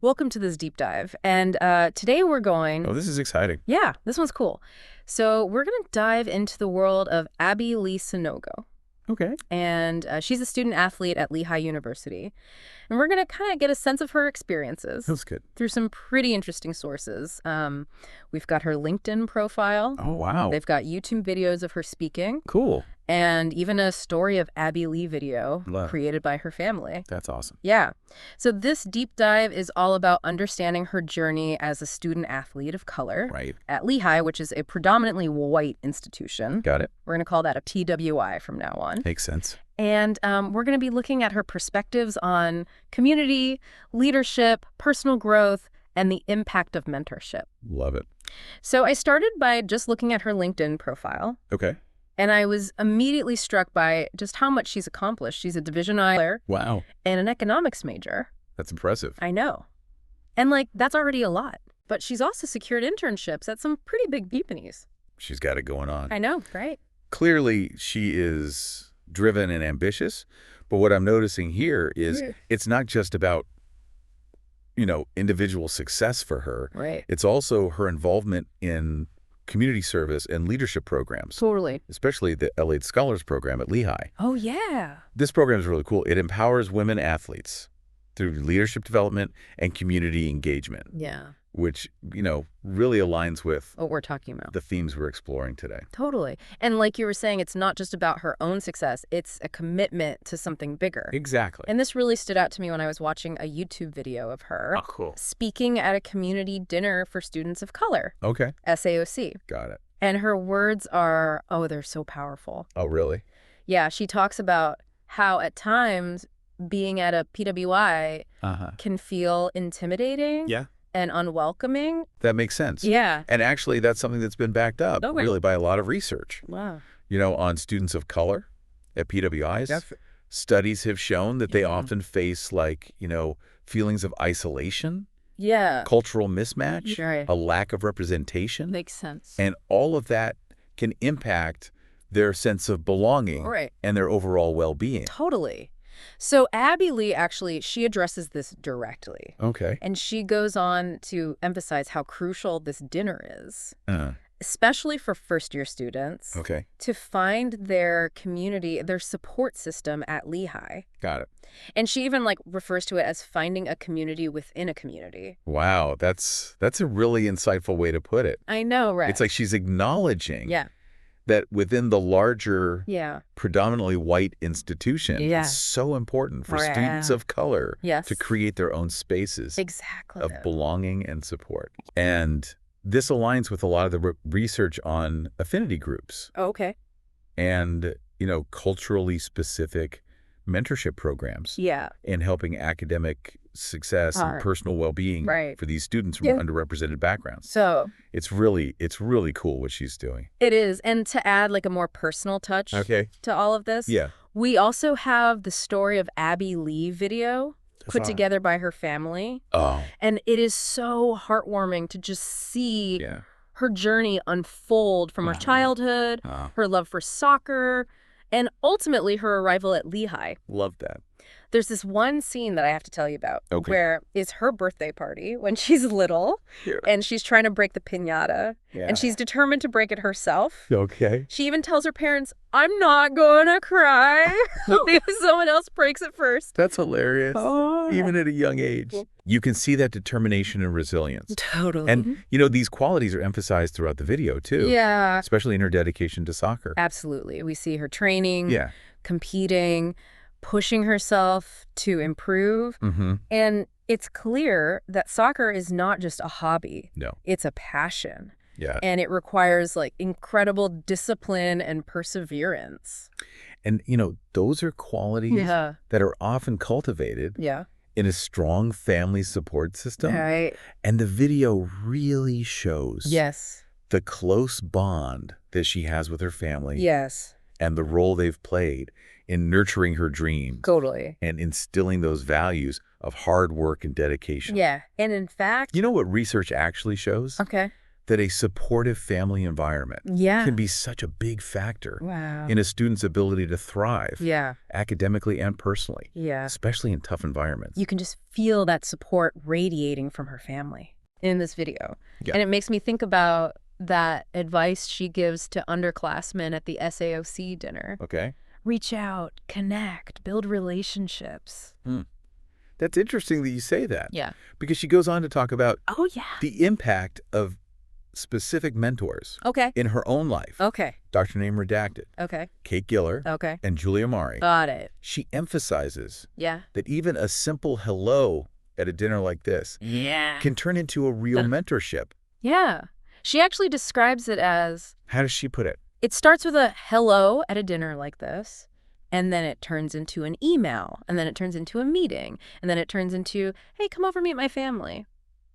Welcome to this deep dive. And today we're Oh, this is exciting. yeah, this one's cool. So we're going to dive into the world of Abby Lee Sanogo. Okay. And she's a student athlete at Lehigh University. And we're going to kind of get a sense of her experiences That's good. through some pretty interesting sources. We've got her LinkedIn profile. Oh, wow. They've got YouTube videos of her speaking. Cool. And even a Story of Abby Lee video Love. created by her family. That's awesome. Yeah. So this deep dive is all about understanding her journey as a student athlete of color Right. at Lehigh, which is a predominantly white institution. Got it. We're going to call that a PWI from now on. Makes sense. And we're going to be looking at her perspectives on community, leadership, personal growth, and the impact of mentorship. Love it. So I started by just looking at her LinkedIn profile. Okay. And I was immediately struck by just how much she's accomplished. She's a Division I player Wow. and an economics major. That's impressive. I know. And, that's already a lot. But she's also secured internships at some pretty big companies. She's got it going on. I know, right? Clearly, she is driven and ambitious. But what I'm noticing here is it's not just about, individual success for her. Right. It's also her involvement in community service and leadership programs, Totally. especially the Elliott Scholars Program at Lehigh. Oh, yeah. This program is really cool. It empowers women athletes through leadership development and community engagement, Yeah. which, really aligns with What we're talking about. the themes we're exploring today. Totally. And like you were saying, it's not just about her own success. It's a commitment to something bigger. Exactly. And this really stood out to me when I was watching a YouTube video of her Cool. speaking at a community dinner for students of color, Okay. SAOC. Got it. And her words are, they're so powerful. Oh, really? Yeah, she talks about how at times being at a PWI Uh-huh. can feel intimidating Yeah. and unwelcoming. That makes sense. Yeah. And actually, that's something that's been backed up Okay. really by a lot of research, Wow. on students of color at PWIs. Def- Studies have shown that they Yeah. often face feelings of isolation, Yeah. cultural mismatch, Right. a lack of representation. Makes sense. And all of that can impact their sense of belonging Right. and their overall well-being. Totally. So Abby Lee actually, she addresses this directly. Okay. And she goes on to emphasize how crucial this dinner is, Uh, especially for first-year students, okay. to find their community, their support system at Lehigh. Got it. And she even refers to it as finding a community within a community. Wow. That's a really insightful way to put it. I know, right? It's like she's acknowledging Yeah. that within the larger, Yeah. predominantly white institution, Yeah. it's so important for Right. students of color Yes. to create their own spaces Exactly. of belonging and support. And this aligns with a lot of the research on affinity groups Okay. and, culturally specific mentorship programs Yeah. in helping academic success and Right. personal well-being Right. for these students from Yeah. underrepresented backgrounds. So It's really cool what she's doing. it is. And to add a more personal touch Okay. to all of this, Yeah. we also have the Story of Abby Lee video put awesome. together by her family. Oh, And it is so heartwarming to just see yeah. her journey unfold from her childhood, her love for soccer, and ultimately her arrival at Lehigh. Love that. There's this one scene that I have to tell you about Okay. where it's her birthday party when she's little Here. and she's trying to break the piñata Yeah. and she's determined to break it herself. Okay. She even tells her parents, I'm not gonna cry because someone else breaks it first. That's hilarious. Oh. Even at a young age. You can see that determination and resilience. Totally. And, these qualities are emphasized throughout the video, too. Yeah, Especially in her dedication to soccer. absolutely. We see her training, Yeah. competing, pushing herself to improve. Mm-hmm. And it's clear that soccer is not just a hobby. No. It's a passion. Yeah. And it requires incredible discipline and perseverance. And, those are qualities that are often cultivated Yeah. in a strong family support system. Right. And the video really shows Yes. the close bond that she has with her family Yes. and the role they've played in nurturing her dreams Totally. and instilling those values of hard work and dedication. Yeah. And in fact. You know what research actually shows? Okay. that a supportive family environment Yeah. can be such a big factor Wow. in a student's ability to thrive Yeah. academically and personally, Yeah. especially in tough environments. You can just feel that support radiating from her family in this video. Yeah. And it makes me think about that advice she gives to underclassmen at the SAOC dinner. Okay. Reach out, connect, build relationships. That's interesting that you say that. Yeah. Because she goes on to talk about Oh, yeah. the impact of specific mentors Okay. in her own life. Okay. Dr. Name Redacted, Okay. Kate Giller, Okay. and Julia Mari. Got it. She emphasizes Yeah. that even a simple hello at a dinner like this Yeah. can turn into a real mentorship. Yeah. She actually describes it as, How does she put it? it starts with a hello at a dinner like this, and then it turns into an email, and then it turns into a meeting, and then it turns into, hey, come over, meet my family.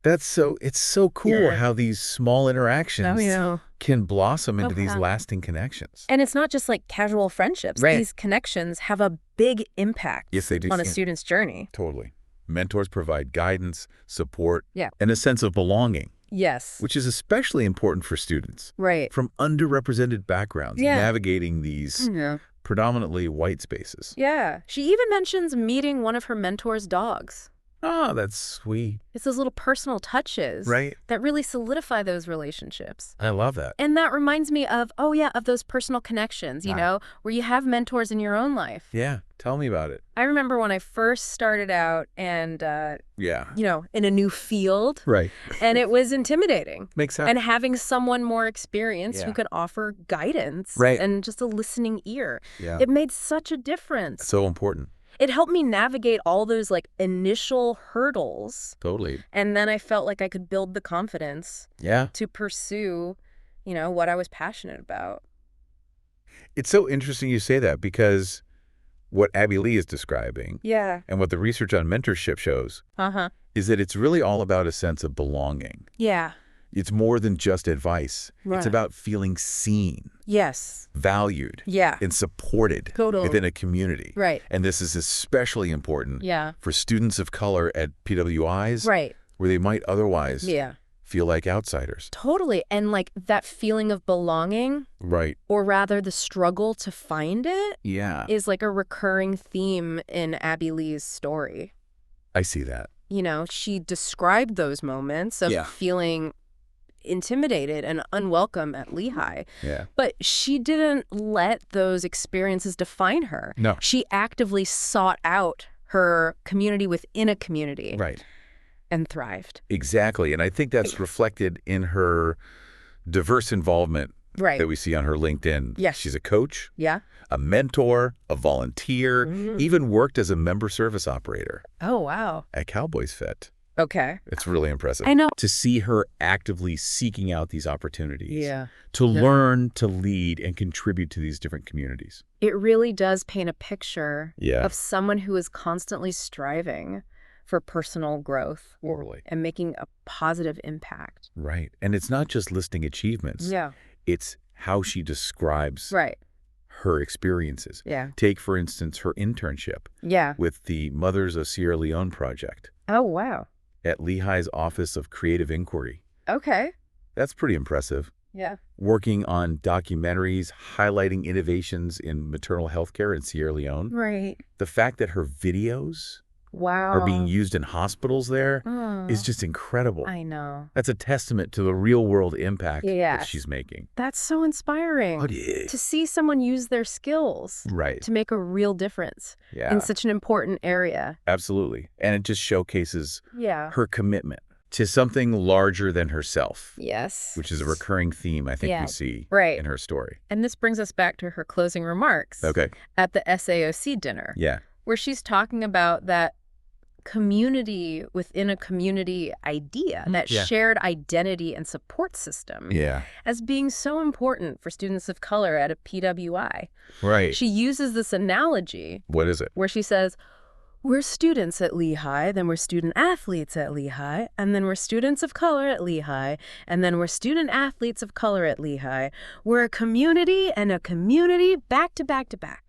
It's so cool Yeah. how these small interactions can blossom into these yeah. lasting connections. And it's not just like casual friendships. Right. These connections have a big impact Yes, they do. on a Yeah. student's journey. Totally. Mentors provide guidance, support, Yeah. and a sense of belonging, Yes. which is especially important for students Right. from underrepresented backgrounds Yeah. navigating these Yeah. predominantly white spaces. Yeah. She even mentions meeting one of her mentor's dogs. Oh, that's sweet. It's those little personal touches Right. that really solidify those relationships. I love that. And that reminds me of, of those personal connections, you know, where you have mentors in your own life. Yeah. Tell me about it. I remember when I first started out and, Yeah. in a new field, Right. and it was intimidating. Makes sense. And having someone more experienced who Yeah. could offer guidance Right. and just a listening ear, Yeah. it made such a difference. So important. It helped me navigate all those like initial hurdles. Totally. And then I felt like I could build the confidence Yeah. to pursue, what I was passionate about. It's so interesting you say that because what Abby Lee is describing Yeah. and what the research on mentorship shows Uh-huh. is that it's really all about a sense of belonging. Yeah. It's more than just advice. Right. It's about feeling seen, Yes. valued, Yeah. and supported Totally. within a community. Right. And this is especially important Yeah. for students of color at PWIs Right. where they might otherwise Yeah. feel like outsiders. Totally. And like that feeling of belonging, Right. or rather the struggle to find it, Yeah. is like a recurring theme in Abby Lee's story. I see that. She described those moments of Yeah. feeling intimidated and unwelcome at Lehigh. Yeah. But she didn't let those experiences define her. No. She actively sought out her community within a community Right. and thrived. Exactly. And I think that's reflected in her diverse involvement Right. that we see on her LinkedIn. Yes. She's a coach, Yeah. a mentor, a volunteer, Mhm. even worked as a member service operator Oh, wow. at Cowboys Fit. Okay. It's really impressive. I know. To see her actively seeking out these opportunities. Yeah. To Yeah. learn, to lead, and contribute to these different communities. It really does paint a picture Yeah. of someone who is constantly striving for personal growth Totally. and making a positive impact. Right. And it's not just listing achievements. Yeah. It's how she describes Right. her experiences. Yeah. Take, for instance, her internship Yeah. with the Mothers of Sierra Leone project Oh, wow. at Lehigh's Office of Creative Inquiry. Okay. That's pretty impressive. Yeah. Working on documentaries highlighting innovations in maternal health care in Sierra Leone. Right. The fact that her videos Wow. are being used in hospitals there is Oh, just incredible. I know. That's a testament to the real-world impact that Yes. she's making. That's so inspiring. Oh, yeah. To see someone use their skills Right. to make a real difference Yeah, in such an important area. absolutely. And it just showcases Yeah. her commitment to something larger than herself, Yes. which is a recurring theme I think Yeah. we see Right. in her story. And this brings us back to her closing remarks Okay. at the SAOC dinner, Yeah. where she's talking about that community within a community idea, that Yeah. shared identity and support system, Yeah. as being so important for students of color at a PWI. Right. She uses this analogy What is it? where she says, we're students at Lehigh, then we're student athletes at Lehigh, and then we're students of color at Lehigh, and then we're student athletes of color at Lehigh. We're a community and a community back to back to back.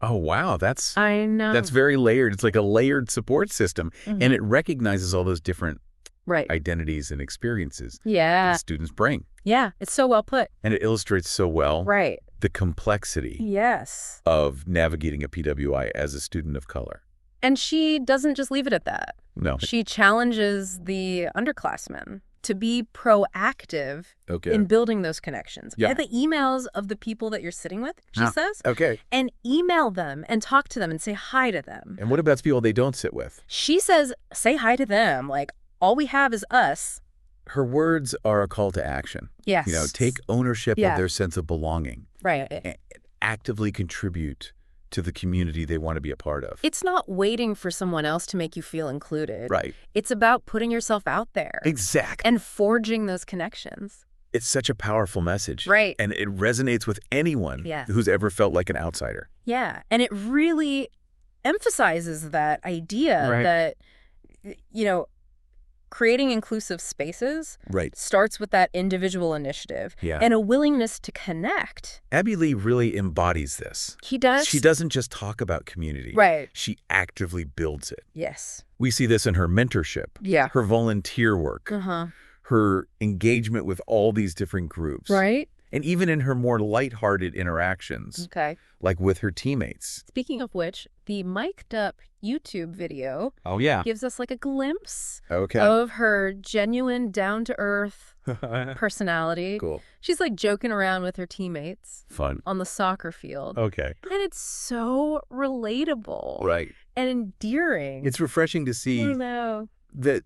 Oh, wow. That's I know. very layered. It's like a layered support system. Mhm. And it recognizes all those different Right. identities and experiences Yeah. that students bring. Yeah. It's so well put. And it illustrates so well Right. the complexity Yes. of navigating a PWI as a student of color. And she doesn't just leave it at that. No. She challenges the underclassmen to be proactive Okay. in building those connections. Yeah. Get the emails of the people that you're sitting with, she says, Okay. and email them and talk to them and say hi to them. And what about people they don't sit with? She says, say hi to them. Like, all we have is us. Her words are a call to action. Yes. You know, take ownership Yeah. of their sense of belonging. Right. And actively contribute to the community they want to be a part of. It's not waiting for someone else to make you feel included. Right. It's about putting yourself out there. Exactly. And forging those connections. It's such a powerful message. Right. And it resonates with anyone Yes. who's ever felt like an outsider. Yeah. And it really emphasizes that idea Right. that, you know, creating inclusive spaces Right. starts with that individual initiative Yeah. and a willingness to connect. Abby Lee really embodies this. He does? She doesn't just talk about community. Right. She actively builds it. Yes. We see this in her mentorship, Yeah. her volunteer work, Uh-huh. her engagement with all these different groups. Right? And even in her more lighthearted interactions, Okay. like with her teammates. Speaking of which, the mic'd up YouTube video Oh, yeah. gives us like a glimpse Okay. of her genuine, down-to-earth personality. Cool. She's like joking around with her teammates Fun. on the soccer field. Okay. And it's so relatable Right. and endearing. It's refreshing to I see don't know. that,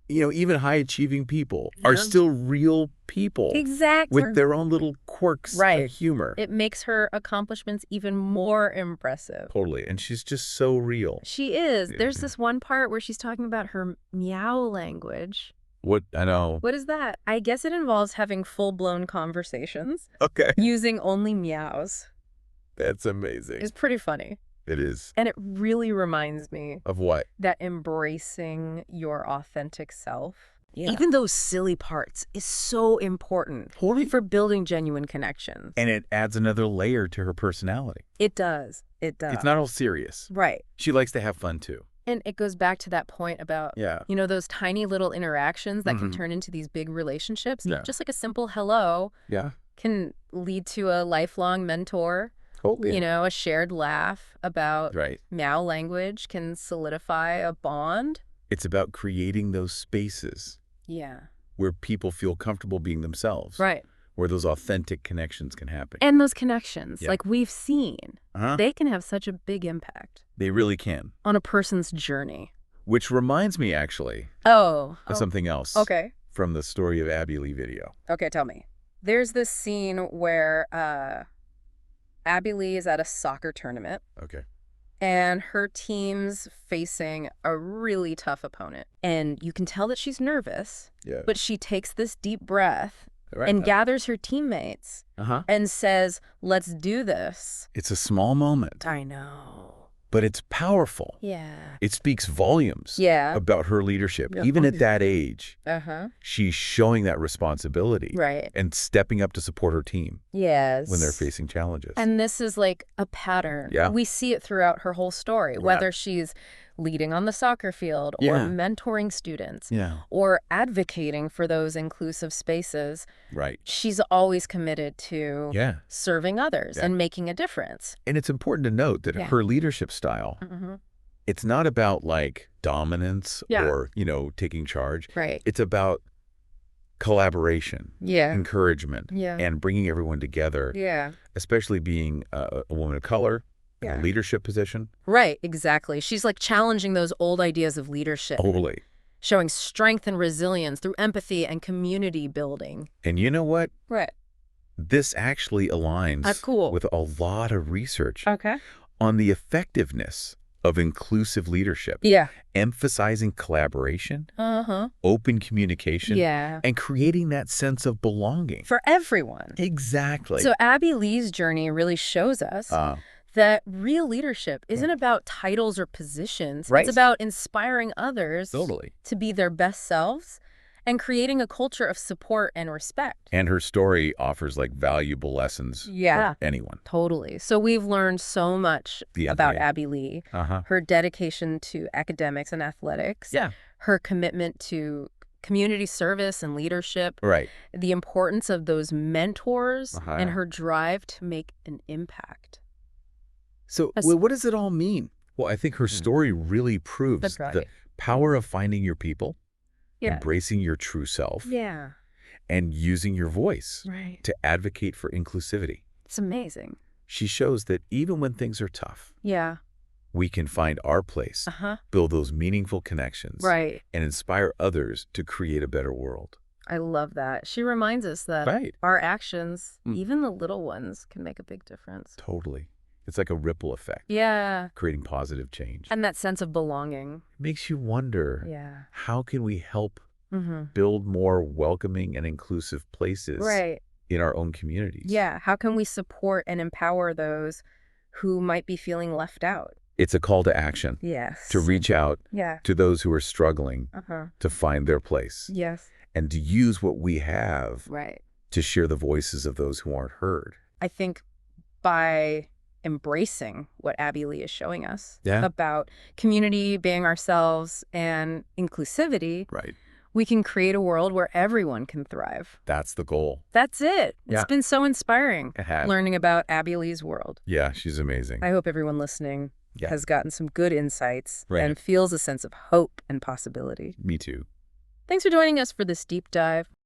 you know, even high-achieving people are Yeah. still real people Exactly. with their own little quirks Right. of humor. It makes her accomplishments even more impressive. Totally. And she's just so real. She is. Yeah. There's this one part where she's talking about her meow language. What? I know. What is that? I guess it involves having full-blown conversations Okay. using only meows. That's amazing. It's pretty funny. It is. And it really reminds me Of what? that embracing your authentic self, Yeah. even those silly parts, is so important Totally. for building genuine connections. And it adds another layer to her personality. It does. It does. It's not all serious. Right. She likes to have fun too. And it goes back to that point about, Yeah. you know, those tiny little interactions that can Mhm. turn into these big relationships. Yeah. Just like a simple hello Yeah. can lead to a lifelong mentor. Totally. You know, a shared laugh about Right. meow language can solidify a bond. It's about creating those spaces Yeah. where people feel comfortable being themselves. Right. Where those authentic connections can happen. And those connections, Yeah. like we've seen, Uh-huh. they can have such a big impact They really can. on a person's journey. Which reminds me, actually, Oh. of something else Okay. from the Story of Abby Lee video. Okay, tell me. There's this scene where Abby Lee is at a soccer tournament Okay. and her team's facing a really tough opponent. And you can tell that she's nervous, Yeah. but she takes this deep breath Right. and gathers her teammates Uh-huh. and says, let's do this. It's a small moment, I know. but it's powerful. Yeah. It speaks volumes Yeah. about her leadership. Yeah. Even at that age, Uh-huh. she's showing that responsibility Right. and stepping up to support her team Yes. when they're facing challenges. And this is like a pattern. Yeah. We see it throughout her whole story, Yeah. whether she's leading on the soccer field or Yeah. mentoring students Yeah. or advocating for those inclusive spaces. Right. She's always committed to Yeah. serving others Yeah. and making a difference. And it's important to note that Yeah. her leadership style, Mm-hmm. it's not about like dominance Yeah. or, you know, taking charge. Right. It's about collaboration, Yeah. encouragement, Yeah. and bringing everyone together, Yeah. especially being a woman of color in Yeah. a leadership position. Right, exactly. She's like challenging those old ideas of leadership, Totally. showing strength and resilience through empathy and community building. And you know what? Right. This actually aligns Cool. with a lot of research Okay. on the effectiveness of inclusive leadership, Yeah. emphasizing collaboration, Uh-huh. open communication, Yeah. and creating that sense of belonging. For everyone. Exactly. So Abby Lee's journey really shows us that real leadership isn't about titles or positions. Right. It's about inspiring others Totally. to be their best selves and creating a culture of support and respect. And her story offers like valuable lessons Yeah. for anyone. Totally. So we've learned so much Yeah, about yeah. Abby Lee, Uh-huh. her dedication to academics and athletics, Yeah. her commitment to community service and leadership, Right. the importance of those mentors, Uh-huh. and her drive to make an impact. So As- what does it all mean? Well, I think her story really proves That's right. the power of finding your people, Yeah. embracing your true self, Yeah. and using your voice Right. to advocate for inclusivity. It's amazing. She shows that even when things are tough, Yeah. we can find our place, Uh-huh. build those meaningful connections, Right. and inspire others to create a better world. I love that. She reminds us that Right. our actions, Mm. even the little ones, can make a big difference. Totally. It's like a ripple effect, Yeah. creating positive change. And that sense of belonging. It makes you wonder, Yeah. how can we help Mm-hmm. build more welcoming and inclusive places Right. in our own communities? Yeah. How can we support and empower those who might be feeling left out? It's a call to action, Yes. to reach out Yeah. to those who are struggling Uh-huh. to find their place, Yes. and to use what we have Right. to share the voices of those who aren't heard. I think by embracing what Abby Lee is showing us Yeah. about community, being ourselves, and inclusivity, Right. we can create a world where everyone can thrive. That's the goal. That's it. Yeah. It's been so inspiring It has. learning about Abby Lee's world. Yeah, she's amazing. I hope everyone listening Yeah. has gotten some good insights Right. and feels a sense of hope and possibility. Me too. Thanks for joining us for this deep dive.